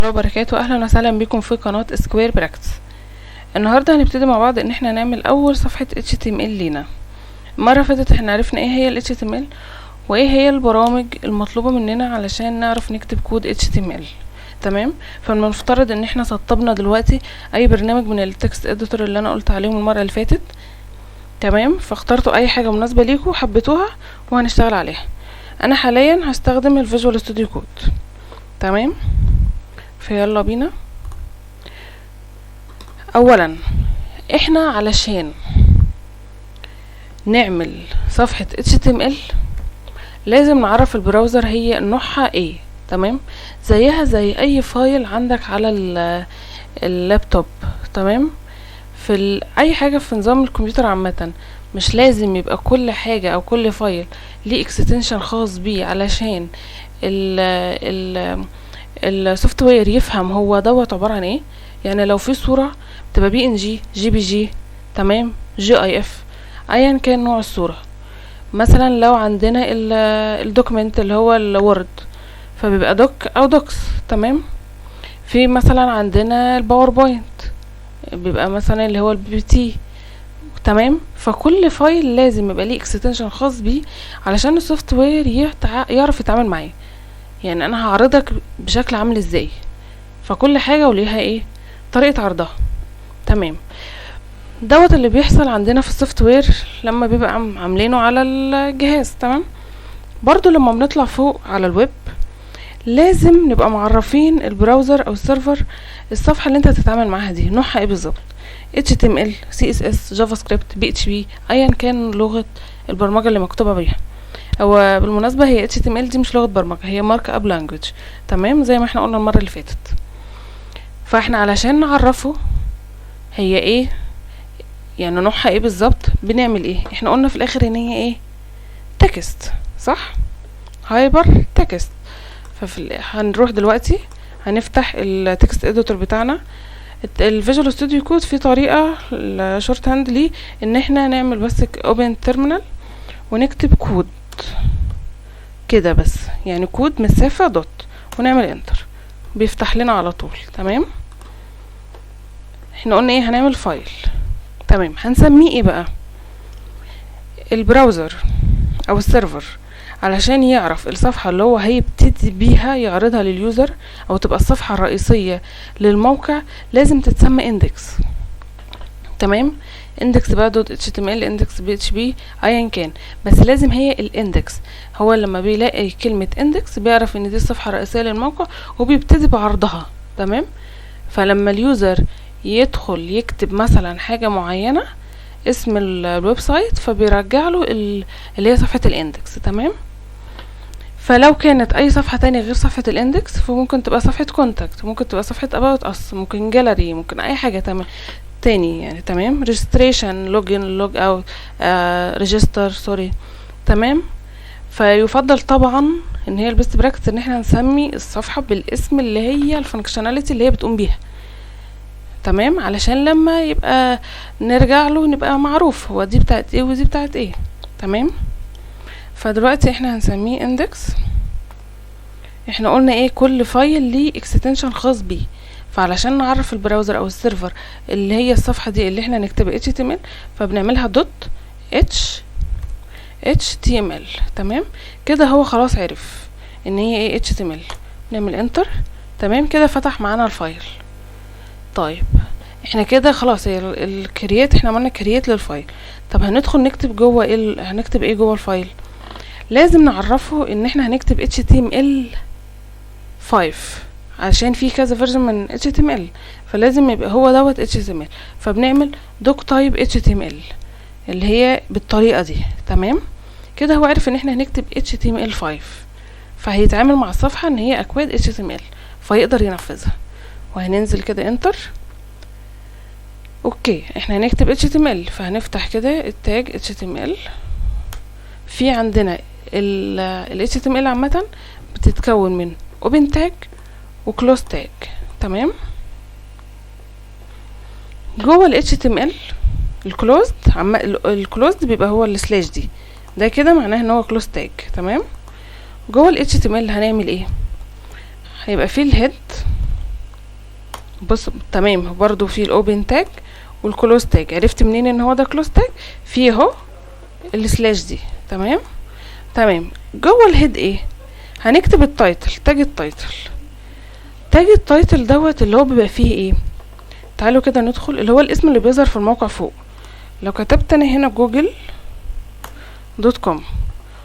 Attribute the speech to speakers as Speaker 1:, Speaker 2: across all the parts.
Speaker 1: الله وبركاته. اهلا وسهلا بكم في قناه سكوير براكتس. النهارده هنبتدي مع بعض ان احنا نعمل اول صفحه HTML لينا. المره اللي فاتت احنا عرفنا ايه هي ال HTML وايه هي البرامج المطلوبه مننا علشان نعرف نكتب كود HTML. تمام، فالمفترض ان احنا سطبنا دلوقتي اي برنامج من التكست اديتور اللي انا قلت عليهم المره اللي فاتت. تمام، فاخترتوا اي حاجه مناسبه ليكم حبيتوها وهنشتغل عليها. انا حاليا هستخدم الفيجوال ستوديو كود. تمام، فيلا بينا. اولا احنا علشان نعمل صفحة HTML لازم نعرف البراوزر هي نوعها ايه. تمام، زيها زي اي فايل عندك على اللابتوب. تمام، اي حاجة في نظام الكمبيوتر عامة مش لازم يبقى كل حاجة او كل فايل ليه اكستنشن خاص بيه علشان السوفت وير يفهم هو دوت عبارة عن ايه. يعني لو في صورة بتبقى PNG JPG، تمام، GIF، ايا كان نوع الصورة. مثلا لو عندنا الدوكمنت اللي هو الوورد فبيبقى دوك او دوكس. تمام، في مثلا عندنا الباوربوينت بيبقى مثلا اللي هو الBPT. تمام، فكل فايل لازم يبقى ليه اكستنشن خاص بيه علشان السوفت وير يعرف يتعامل معاه. يعني انا هعرضك بشكل عامل ازاي، فكل حاجة وليها ايه طريقة عرضها. تمام، دوت اللي بيحصل عندنا في السوفت وير لما بيبقى عاملينه على الجهاز. تمام، برضو لما بنطلع فوق على الويب لازم نبقى معرفين البراوزر او السيرفر الصفحة اللي انت هتتعامل معاها دي نوعها ايه بالظبط، HTML CSS جافا سكريبت PHP ايا كان لغة البرمجة اللي مكتوبة بيها. هو بالمناسبة هي HTML دي مش لغة برمجة، هي مارك اب لانجوج. تمام، زي ما احنا قلنا المرة اللي فاتت. فاحنا علشان نعرفه هي ايه يعني نوعها ايه بالظبط بنعمل ايه. احنا قلنا في الاخر ان هي ايه تكست، صح، هايبر تكست. هنروح دلوقتي هنفتح التكست اديتور بتاعنا. الفيجوال ستوديو كود في طريقة الشورت هاند ليه ان احنا نعمل بس اوبن تيرمينال ونكتب كود كده بس، يعني كود مسافة دوت ونعمل انتر بيفتح لنا على طول. تمام، احنا قلنا ايه هنعمل فايل. تمام، هنسميه ايه بقى البراوزر او السيرفر علشان يعرف الصفحة اللي هو هيبتدي بيها يعرضها لليوزر او تبقى الصفحة الرئيسية للموقع لازم تتسمى اندكس. تمام، اندكس بقى دوت HTML اندكس PHP ايا كان، بس لازم هي الاندكس. هو لما بيلاقي كلمة اندكس بيعرف ان دي الصفحة الرئيسية للموقع وبيبتدي بعرضها. تمام، فلما اليوزر يدخل يكتب مثلا حاجة معينة اسم الويب سايت فبيرجع له اللي هي صفحة الاندكس. تمام، فلو كانت اي صفحة تانية غير صفحة الاندكس فممكن تبقى صفحة كونتاكت، ممكن تبقى صفحة about us، ممكن جاليري، ممكن اي حاجة. تمام تاني يعني. تمام، registration login log out register سوري. تمام، فيفضل طبعا ان هي البيست براكتس ان احنا نسمي الصفحة بالاسم اللي هي الفانكشناليتي اللي هي بتقوم بيها. تمام، علشان لما يبقى نرجع له نبقى معروف هو دي بتاعت ايه ودي بتاعت ايه. تمام، فدلوقتي احنا هنسميه index. احنا قلنا ايه كل فايل ليه اكستنشن خاص بيه، فعلشان نعرف البراوزر او السيرفر اللي هي الصفحة دي اللي احنا نكتبها HTML فبنعملها دوت HTML. تمام كده هو خلاص عرف ان هي ايه HTML. نعمل انتر. تمام كده فتح معانا الفايل. طيب احنا كده خلاص هي الكرييت احنا عملنا كرييت للفايل. طب هندخل نكتب جوه ايه هنكتب ايه جوه الفايل. لازم نعرفه ان احنا هنكتب HTML5 عشان في كذا فيرجن من HTML فلازم يبقى هو دوت HTML. فبنعمل دوك تايب HTML اللي هي بالطريقة دي. تمام كده هو عرف ان احنا هنكتب HTML5 فهيتعامل مع الصفحة ان هي اكواد HTML فيقدر ينفذها. وهننزل كده انتر. اوكي احنا هنكتب HTML فهنفتح كده التاج HTML. في عندنا ال HTML عامة بتتكون من open tag و close tag. تمام، جوه ال HTML الكلوزد بيبقى هو السلاش دي ده كده معناه ان هو close tag. تمام، جوه ال HTML هنعمل ايه هيبقى فيه الهيد بص تمام، برضو في الاوبن تاج والكلوز تاج. عرفت منين ان هو ده كلوز تاج؟ فيه اهو السلاش دي. تمام تمام. جوه الهيد ايه؟ هنكتب التايتل، تاج التايتل. تاج التايتل دوت اللي هو بيبقى فيه ايه؟ تعالوا كده ندخل، اللي هو الاسم اللي بيظهر في الموقع فوق. لو كتبت انا هنا google.com،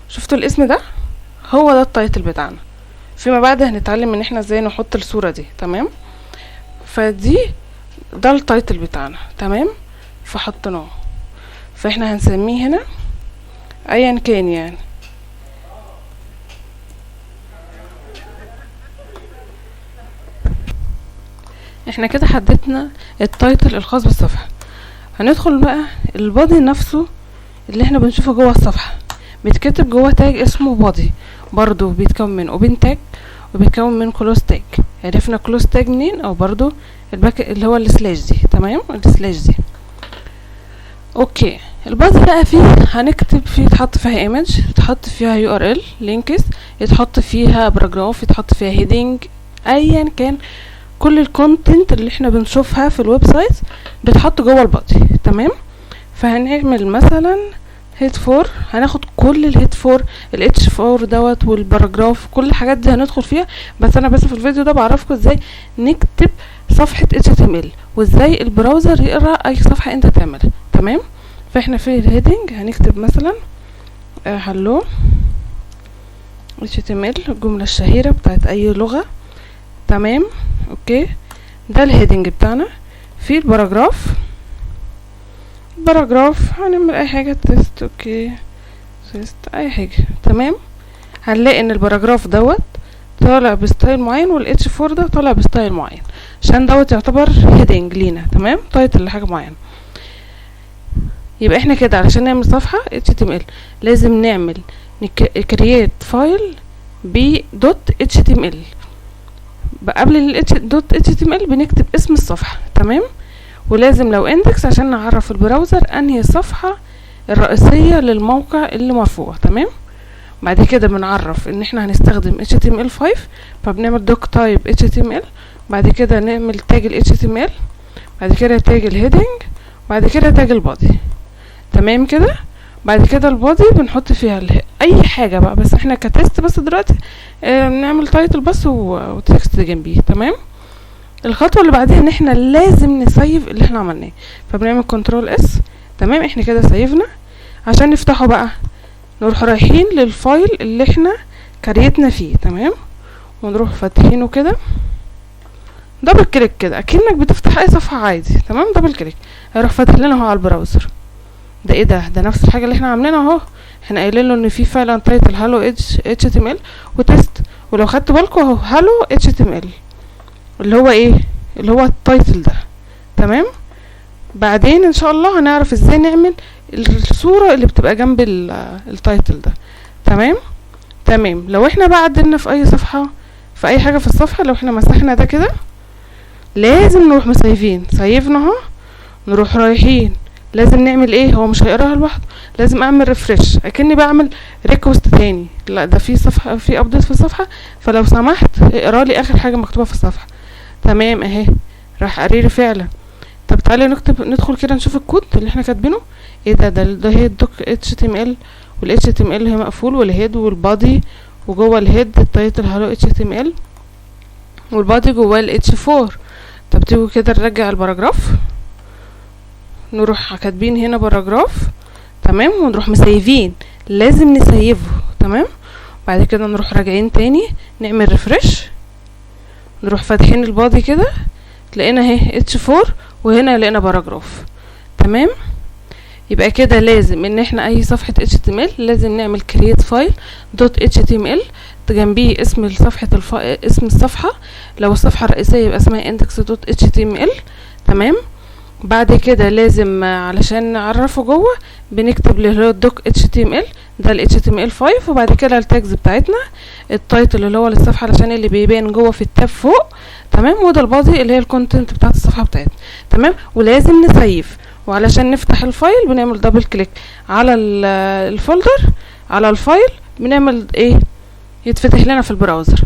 Speaker 1: شفتوا الاسم ده؟ هو ده التايتل بتاعنا. فيما بعد هنتعلم ان احنا ازاي نحط الصورة دي. تمام، فدي ده التايتل بتاعنا. تمام، فحطيناه، فاحنا هنسميه هنا ايا كان يعني. احنا كده حددنا التايتل الخاص بالصفحة. هندخل بقى البادي نفسه اللي احنا بنشوفه جوه الصفحة، بيتكتب جوه تاج اسمه بادي، برضو بيتكون من اوبن تاج وبيتكون من كلوز تاج. عرفنا كلوز تاج منين؟ او برضو الباك اللي هو السلاش دي. تمام، السلاش دي. اوكي، البادي بقى فيه هنكتب فيه، يتحط فيها ايمج، يتحط فيها URL لينكس، يتحط فيها باراجراف، يتحط فيها هيدنج، ايا كان كل الكونتنت اللي احنا بنشوفها في الويب سايت بتحط جوه البادي. تمام، فهنعمل مثلا هيد فور، هناخد كل الهيد فور، الاتش فور دوت والباراجراف، كل الحاجات دي هندخل فيها. بس انا في الفيديو ده بعرفكم ازاي نكتب صفحة HTML وازاي البراوزر يقرا اي صفحة انت تعملها. تمام، فاحنا في الهيدنج هنكتب مثلا هلو HTML، الجملة الشهيرة بتاعت اي لغة. تمام، اوكي، ده الهيدنج بتاعنا. في الباراجراف، هنعمل اي حاجة، تيست، اوكي، تيست، اي حاجة. تمام، هنلاقي ان الباراجراف دوت طالع بستايل معين، والاتش فور ده طالع بستايل معين، عشان دوت يعتبر هيدنج لينا. تمام، تايتل لحاجة معينة. يبقى احنا كده علشان نعمل صفحة HTML لازم نعمل كرييت فايل ب.html. قبل ال .html بنكتب اسم الصفحة. تمام، ولازم لو اندكس عشان نعرف البراوزر انهي صفحة الرئيسية للموقع اللي مرفوع. تمام، بعد كده بنعرف ان احنا هنستخدم HTML5، فبنعمل دوك تايب HTML، بعد كده نعمل تاج ال HTML، بعد كده تاج الهيدنج، بعد كده تاج البادي. تمام كده. بعد كده البادي بنحط فيها اي حاجة بقى، بس احنا كتست بس دلوقتي نعمل تايتل بس وتكست جنبيه. تمام، الخطوة اللي بعدها ان احنا لازم نسيف اللي احنا عملناه، فبنعمل كنترول اس. تمام، احنا كده سيفنا. عشان نفتحه بقى نروح رايحين للفايل اللي احنا كريتنا فيه. تمام، ونروح فاتحينه كده، دبل كليك كده اكنك بتفتح اي صفحة عادي. تمام، دبل كليك هيروح فاتح لنا اهو على البراوزر. ده ايه ده نفس الحاجة اللي احنا عاملينها اهو. احنا قايلين له ان في فعلا تايتل هالو HTML وتست، ولو خدتوا بالكم اهو هالو HTML اللي هو ايه، اللي هو التايتل ده. تمام، بعدين ان شاء الله هنعرف ازاي نعمل الصورة اللي بتبقى جنب التايتل ده. تمام تمام. لو احنا بقى عدلنا في اي صفحة، في اي حاجة في الصفحة، لو احنا مسحنا ده كده لازم نروح مسيفين، سيفنا اهو، نروح رايحين لازم نعمل ايه، هو مش هيقراها لوحده، لازم اعمل ريفرش اكني بعمل ريكوست تاني. لا ده في صفحة، في ابديت في الصفحة، فلو سمحت اقرا لي اخر حاجة مكتوبة في الصفحة. تمام اهي، راح قريلي فعلا. طب تعالى ندخل كده نشوف الكود اللي احنا كاتبينه. ايه ده هي الدوك HTML، وال HTML هي مقفول، والهيد والبادي، وجوه الهيد التايتل هالو HTML، والبادي جواه ال H4. طب تيجوا كده نرجع الباراجراف، نروح كاتبين هنا باراجراف. تمام، ونروح مسيفين، لازم نسيفه. تمام، بعد كده نروح راجعين تاني نعمل ريفرش، نروح فاتحين البادي كده، لقينا اهي H4 وهنا لقينا باراجراف. تمام، يبقى كده لازم ان احنا اي صفحة HTML لازم نعمل create file .html جنبيه اسم الصفحة اسم الصفحة. لو الصفحة الرئيسية يبقى اسمها index.html. تمام، بعد كده لازم علشان نعرفه جوه بنكتب له دوك HTML، ده ال HTML5، وبعد كده التاجز بتاعتنا، التايتل اللي هو للصفحة علشان اللي بيبان جوه في التاب فوق. تمام، وده البادي اللي هي الكونتنت بتاعت الصفحة بتاعتنا. تمام، ولازم نسيف، وعلشان نفتح الفايل بنعمل دبل كليك على الفولدر، على الفايل، بنعمل ايه، يتفتح لنا في البراوزر.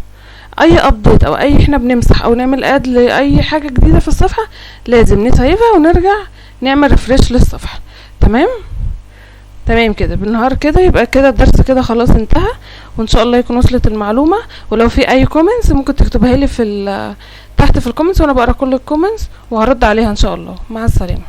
Speaker 1: اي ابديت او اي احنا بنمسح او نعمل اد لاي حاجه جديده في الصفحه لازم نسيبها ونرجع نعمل ريفريش للصفحه. تمام كده بالنهار كده. يبقى كده الدرس كده خلاص انتهى، وان شاء الله يكون وصلت المعلومه. ولو في اي كومنتس ممكن تكتبها لي في تحت في الكومنتس، وانا بقرا كل الكومنتس وهرد عليها ان شاء الله. مع السلامه.